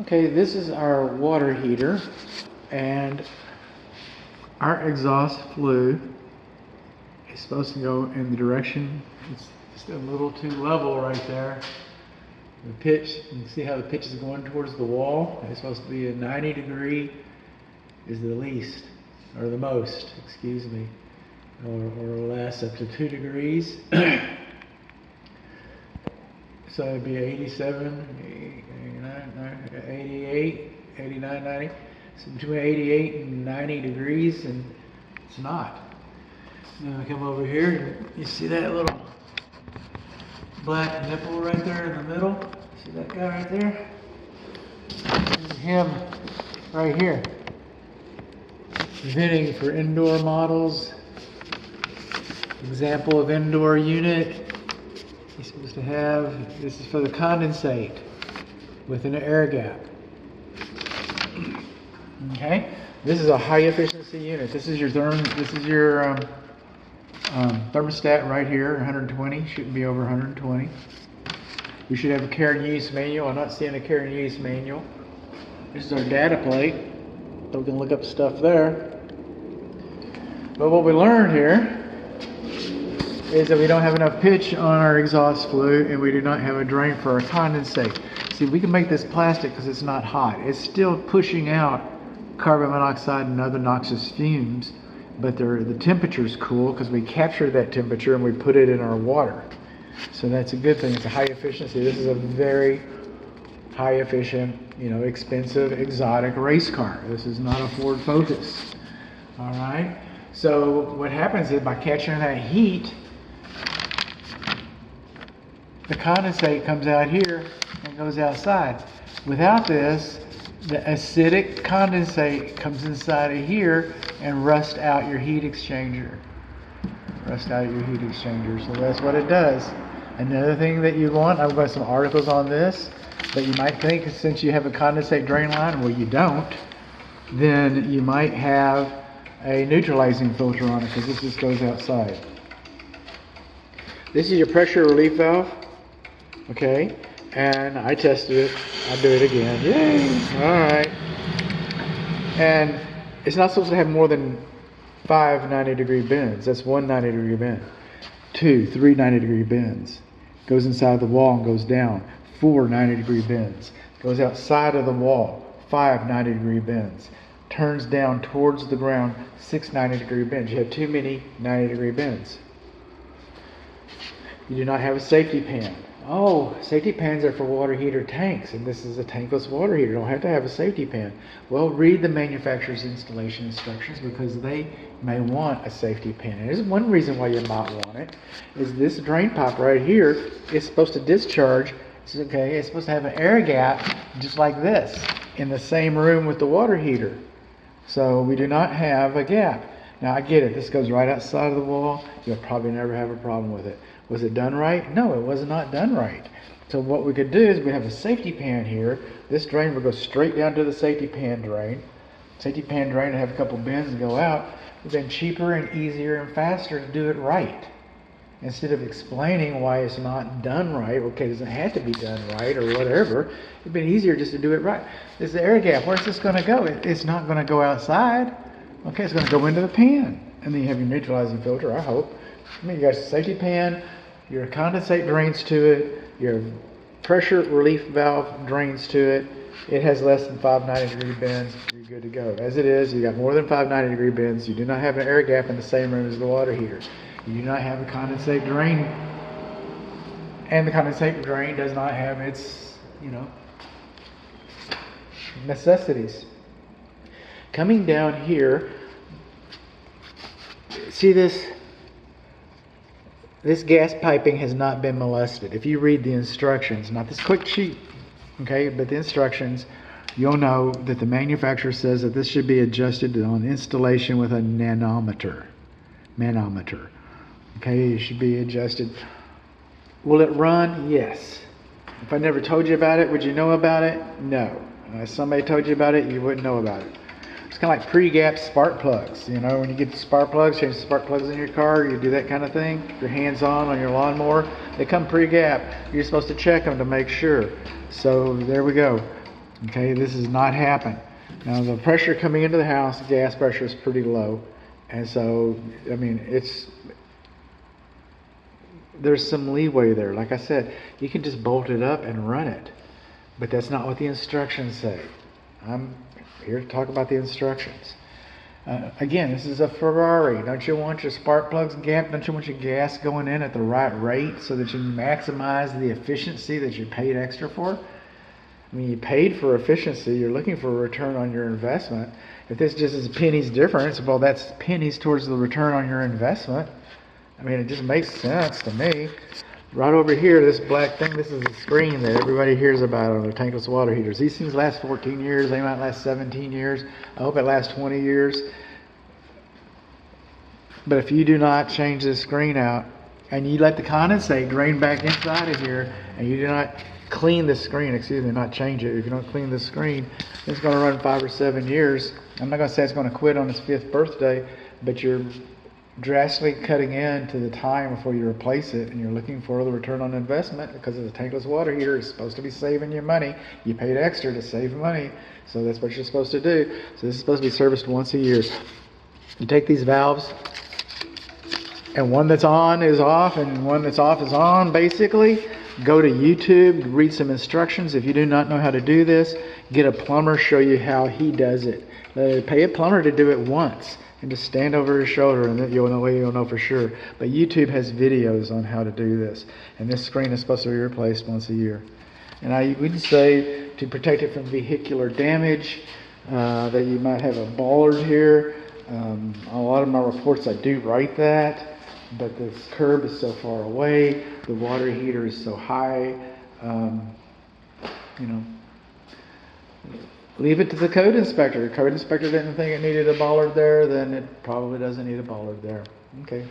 Okay, this is our water heater, and our exhaust flue is supposed to go in the direction, it's just a little too level right there. The pitch, you can see how the pitch is going towards the wall. It's supposed to be a 90 degree is the least, or the most, excuse me, or less, up to 2 degrees. So it'd be 87, 89, 88, 89, 90. So between 88 and 90 degrees, and it's not. Now I come over here, you see that little black nipple right there in the middle? See that guy right there? And him right here. Venting for indoor models. Example of indoor unit. You're supposed to have, this is for the condensate with an air gap. Okay, this is a high efficiency unit. This is your thermostat right here, 120. Shouldn't be over 120. You should have a care and use manual. I'm not seeing a care and use manual. This is our data plate, so we can look up stuff there. But what we learned here is that we don't have enough pitch on our exhaust flue, and we do not have a drain for our condensate. See, we can make this plastic because it's not hot. It's still pushing out carbon monoxide and other noxious fumes, but the temperature's cool because we capture that temperature and we put it in our water. So that's a good thing. It's a high efficiency. This is a very high efficient, expensive, exotic race car. This is not a Ford Focus. All right. So what happens is by capturing that heat, the condensate comes out here and goes outside. Without this, the acidic condensate comes inside of here and rusts out your heat exchanger. So that's what it does. Another thing that you want, I've got some articles on this, but you might think since you have a condensate drain line, well you don't, then you might have a neutralizing filter on it because this just goes outside. This is your pressure relief valve. Okay, and I tested it. I'll do it again. Yay! All right. And it's not supposed to have more than 5 90-degree bends. That's one 90-degree bend. 2, 3 90-degree bends. Goes inside the wall and goes down. 4 90-degree bends. Goes outside of the wall. 5 90-degree bends. Turns down towards the ground. 6 90-degree bends. You have too many 90-degree bends. You do not have a safety pan. Oh, safety pans are for water heater tanks, and this is a tankless water heater. You don't have to have a safety pan. Well, read the manufacturer's installation instructions because they may want a safety pan. And there's one reason why you might want it, is this drain pipe right here is supposed to discharge. It's supposed to have an air gap just like this in the same room with the water heater. So we do not have a gap. Now I get it, this goes right outside of the wall. You'll probably never have a problem with it. Was it done right? No, it was not done right. So what we could do is we have a safety pan here. This drain will go straight down to the safety pan drain. Safety pan drain will have a couple bends and go out. It's been cheaper and easier and faster to do it right. Instead of explaining why it's not done right, okay, it doesn't have to be done right or whatever. It'd been easier just to do it right. There's the air gap. Where's this going to go? It's not going to go outside. Okay, it's going to go into the pan. And then you have your neutralizing filter, I hope. You got a safety pan, your condensate drains to it, your pressure relief valve drains to it. It has less than 5 90-degree bends. You're good to go. As it is, you got more than 5 90-degree bends. You do not have an air gap in the same room as the water heater. You do not have a condensate drain. And the condensate drain does not have its, necessities. Coming down here, see this? This gas piping has not been molested. If you read the instructions, not this quick sheet, okay, but the instructions, you'll know that the manufacturer says that this should be adjusted on installation with a manometer. Okay, it should be adjusted. Will it run? Yes. If I never told you about it, would you know about it? No. If somebody told you about it, you wouldn't know about it. It's kind of like pre-gap spark plugs. When you get the spark plugs, change the spark plugs in your car, you do that kind of thing. Your hands on your lawnmower, they come pre-gap. You're supposed to check them to make sure. So there we go. Okay, this has not happened. Now the pressure coming into the house, gas pressure is pretty low, and so I mean there's some leeway there. Like I said, you can just bolt it up and run it, but that's not what the instructions say. I'm here to talk about the instructions. Again, this is a Ferrari. Don't you want your spark plugs gapped? Don't you want your gas going in at the right rate so that you maximize the efficiency that you paid extra for? I mean, you paid for efficiency. You're looking for a return on your investment. If this just is pennies difference, well, that's pennies towards the return on your investment. I mean, it just makes sense to me. Right over here, this black thing, this is a screen that everybody hears about on their tankless water heaters. These things last 14 years. They might last 17 years. I hope it lasts 20 years. But if you do not change this screen out, and you let the condensate drain back inside of here, and you do not clean this screen, not change it, if you don't clean this screen, it's going to run 5 or 7 years. I'm not going to say it's going to quit on its 5th birthday, but you're drastically cutting into the time before you replace it, and you're looking for the return on investment because of the tankless water heater is supposed to be saving you money. You paid extra to save money, so that's what you're supposed to do. So this is supposed to be serviced once a year. You take these valves, and one that's on is off, and one that's off is on, basically. Go to YouTube, read some instructions. If you do not know how to do this, get a plumber, show you how he does it. Pay a plumber to do it once, and just stand over his shoulder, and then you'll know for sure. But YouTube has videos on how to do this, and this screen is supposed to be replaced once a year. And I would say to protect it from vehicular damage, that you might have a bollard here. A lot of my reports I do write that, but this curb is so far away, the water heater is so high. Leave it to the code inspector. The code inspector didn't think it needed a bollard there, then it probably doesn't need a bollard there. Okay.